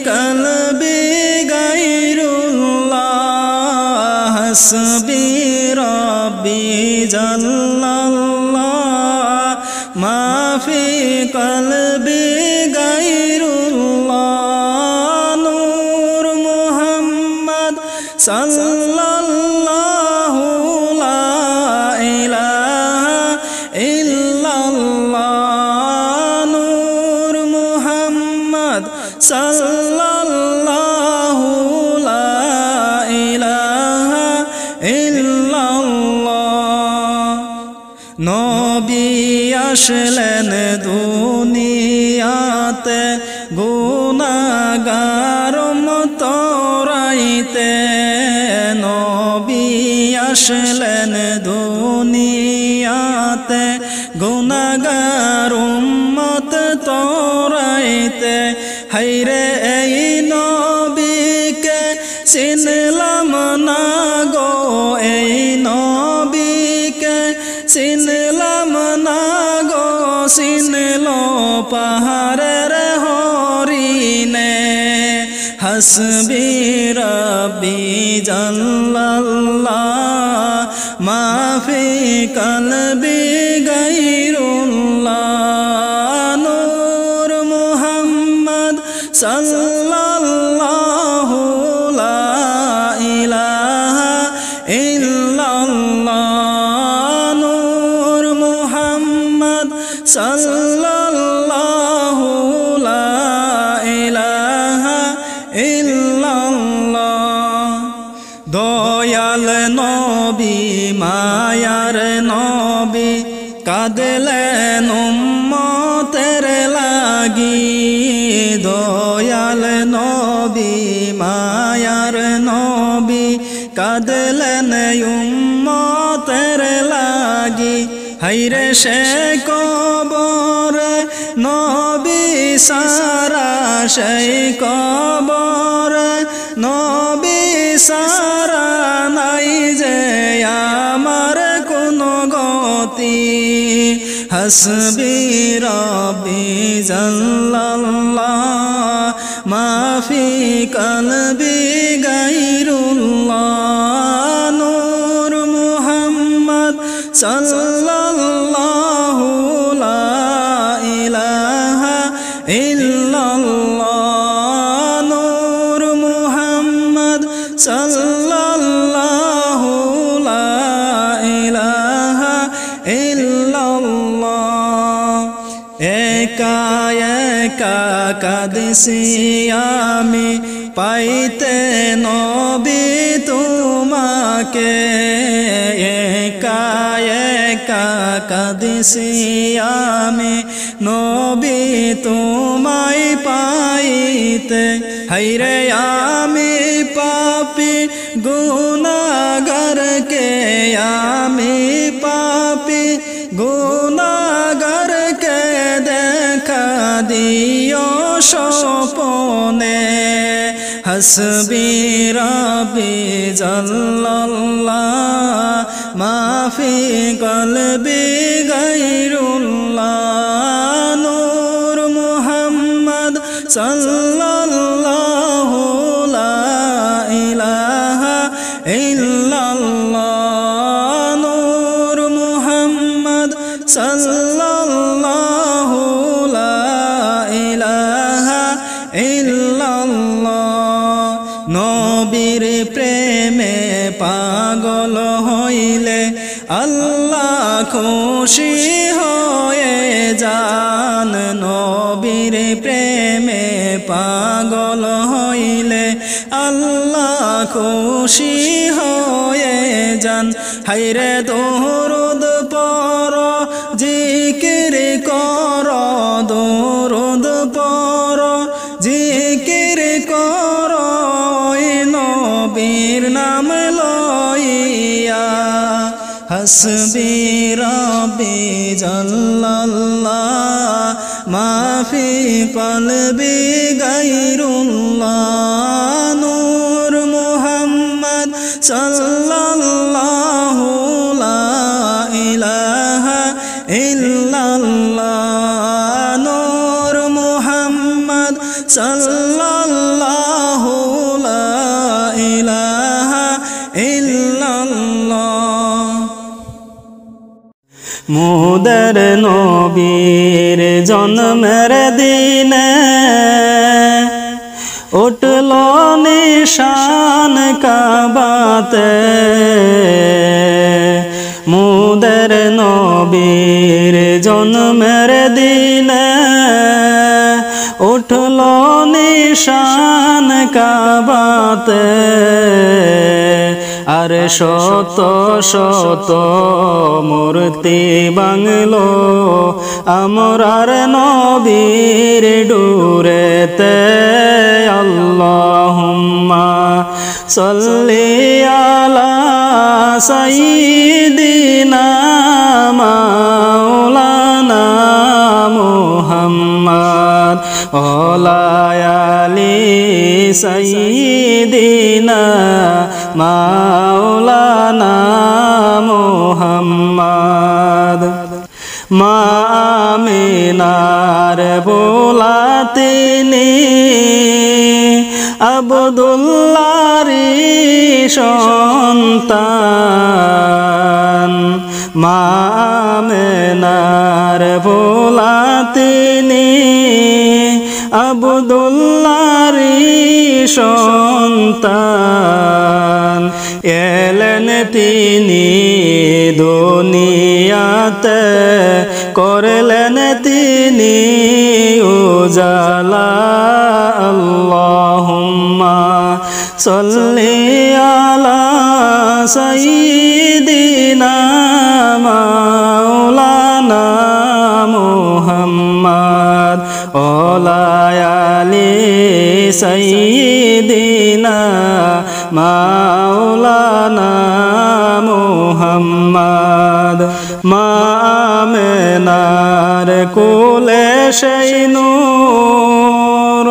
কলবি গায়রুল্লাহ হাসবি রব্বি জাল্লাল্লাহ মা ফি কলবি গায়রুল্লাহ নূর মুহাম্মদ সাল্লাল্লাহু লা ইলাহা ইল্লাল্লাহ নূর মুহাম্মদ সাল্লাল্লাহু লা ইলাহা ইল্লাল্লাহ নবী আসলেন দুনিয়াতে গুনাহগার মতরাইতে নবী আসলেন দুনিয়াতে গুনাহগার উম্মত তরাইতে হায়রে এই নবীকে চিনলাম না গো এই নবীকে চিনলাম না গো চিনল পাহাড়ের হরিণে হাসবি রব্বি জাল্লাল্লাহ মা ফি কলবি গায়রুল্লাহ নূর মুহাম্মদ সাল্লাল্লাহু লা ইলাহা ইল্লাল্লাহ নূর মুহাম্মদ সাল্লাল্লাহু লা ইলাহা ইল্লাল্লাহ দয়াল নবী মায়ার নবী কাঁদলেন উম্মতের লাগি দয়াল নবী মায়ার নবী কাঁদলেন উম্মতের লাগি হায়রে সে কবর নবী সারা সেই কবর নবী সারা নাই যে আমার কোনো গতি হাসবি রব্বি জাল্লাল্লাহ মা ফি কলবি গায়রুল্লাহ নূর মুহাম্মদ সাল্লাল্লাহু লা ইলাহা ইল্লাল্লাহ নূর মুহাম্মদ সাল্লাল্লাহু লা ইলাহা ইল্লাল্লাহ একা একা কাঁদছি আমি পাইতে নবী তোমাকে একা একা কাঁদছি আমি নবী তোমায় পাইতে হায়রে আমি পাপী গুনাহগারকে আমি পাপী গুনাহগারকে দেখা দিও স্বপনে হাসবি রব্বি জাল্লাল্লাহ মা ফি কলবি গায়রুল্লাহ নূর মুহাম্মদ সাল্লাল্লাহু লা ইলাহা ইল্লাল্লাহ নূর মুহাম্মদ সাল্লাল্লাহু লা ইলাহা ইল্লাল্লাহ নবীর প্রেমে পাগল হইলে আল্লাহ খুশি হয়ে যান নবীর প্রেমে পাগল হইলে আল্লাহ খুশি হয়ে যান হায়রে দরুদ পড় জিকির কর দরুদ পড় জিকির কর নবীর নাম লইয়া হাসবি রব্বি জাল্লাল্লাহ মা ফি কলবি গায়রুল্লাহ নূর মুহাম্মদ সাল্লাল্লাহু লা ইলাহা ইল্লাল্লাহ নূর মুহাম্মদ সাল্লাল্লাহু লা ইলাহা ইল্লাল্লাহ মোদের নবীর জন্মের দিনে উঠল নিশান কাবাতে মোদের নবীর জন্মের দিনে উঠল নিশান কাবাতে আর শত শত মূর্তি বাংলো আমরার নবীর ডুরেতে আল্লাহুম্মা সাল্লি আলা সাইয়্যিদিনা মাওলানা মুহাম্মদ ওয়া আলি সাইয়্যিদিনা মাওলানা মুহাম্মদ মা আমিনার বোলা তিনি আব্দুল্লাহরি সন্তান মা আমিনার বোলা তিনি আব্দুল্লাহরি সন্তান এলেন তিনি দুনিয়াতে করলেন তিনি উজালা আল্লাহুম্মা সাল্লি আলা সাইয়্যিদিনা মাওলানা মুহাম্মদ ওয়া আলি সাইয়্যিদিনা মাওলানা মুহাম্মদ মা আমিনার কোলে সেই নূর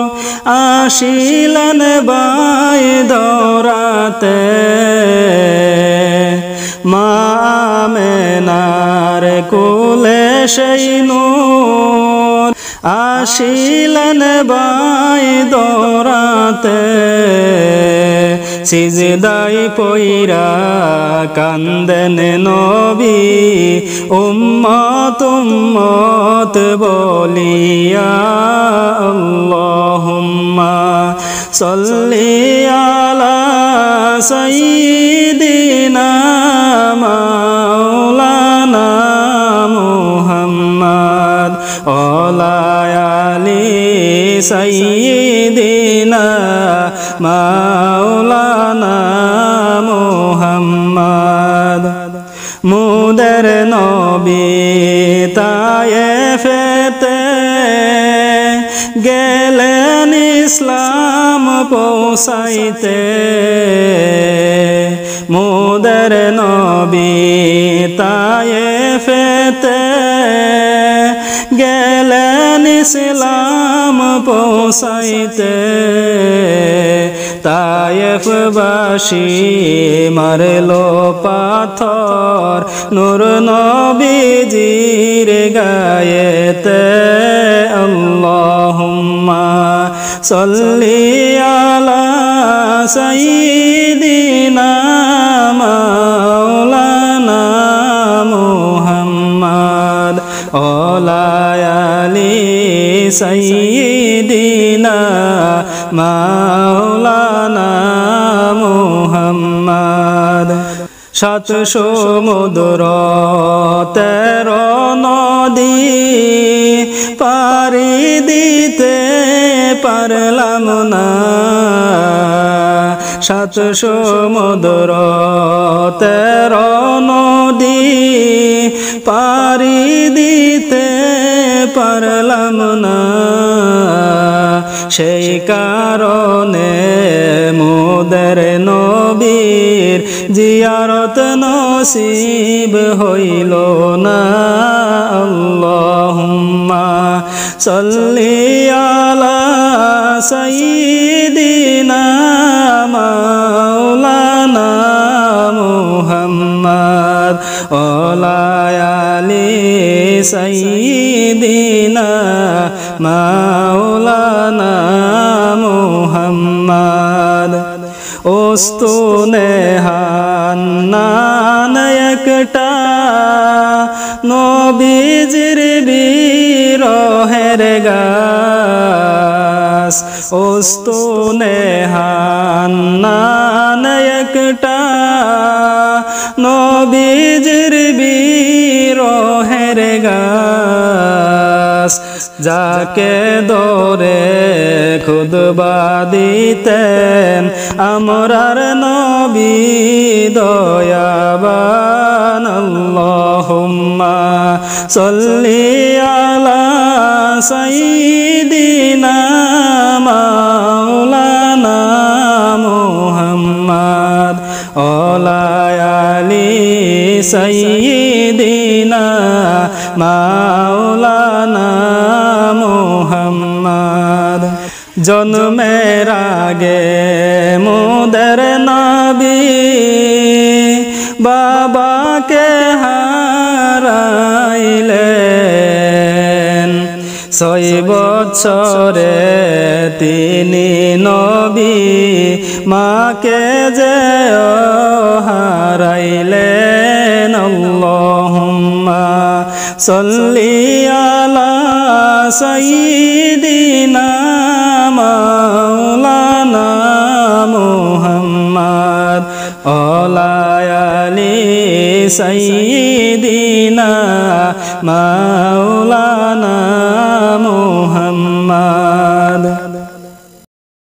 আসিলেন বাই দরাতে মা আমিনার কোলে সেই নূর আসিলেন বাই দরাতে সিজদাই পইরা কান্দেন নবী উম্মত উম্মত বলিয়া আল্লাহুম্মা সাল্লি আলা সাইয়্যিদিনা মাওলানা মুহাম্মদ ওয়া আলি সাইয়্যিদিনা মাওলানা মুহাম্মদ মোদের নবী তায়েফেতে গেলেন ইসলাম পৌঁছাইতে মোদের নবী তায়েফেতে গেলেন ইসলাম পৌঁছাইতে তায়েফবাসী মারলো পাথর নূর নবীজির গায়েতে আল্লাহুম্মা সাল্লি আলা সাইয়্যিদিনা মাওলানা মুহাম্মদ ওয়া আলি সাইয়্যিদিনা মাওলানা মুহাম্মদ সাত সমুদ্র 13 নদী পারি দিতে পারলাম না সাত সমুদ্র 13 নদী পারি দিতে পারলাম না সেই কারণে মোদের নবীর জিয়ারত নসিব হইল না আল্লাহুম্মা সাল্লি আলা সাইয়্যিদিনা মাওলানা মুহাম্মদ ওয়া আলি সাইয়্যিদিনা মাওলানা মুহাম্মদ ওস্তুনে হান্নান একটা নবীজির বিরহের গাছ ওস্তুনে হান্নান একটা নবীজির বিরহের গাছ যাকে দরে খুদবা দিতেন আমরার নবী দয়াবান আল্লাহুম্মা সাল্লি আলা সাইয়্যিদিনা মাওলানা মুহাম্মদ ওয়ালা আলি সাইয়্যিদিনা মাওলানা মুহাম্মদ জন্মের আগে মোদের নবী বাবাকে হারাইলেন 6 বছরে তিনি নবী মাকে যে হারাইলেন আল্লাহুম্মা সাল্লি আলা সাইয়্যিদিনা মাওলানা মুহাম্মদ ওয়ালা আলি সাইয়্যিদিনা মাওলানা মুহাম্মদ।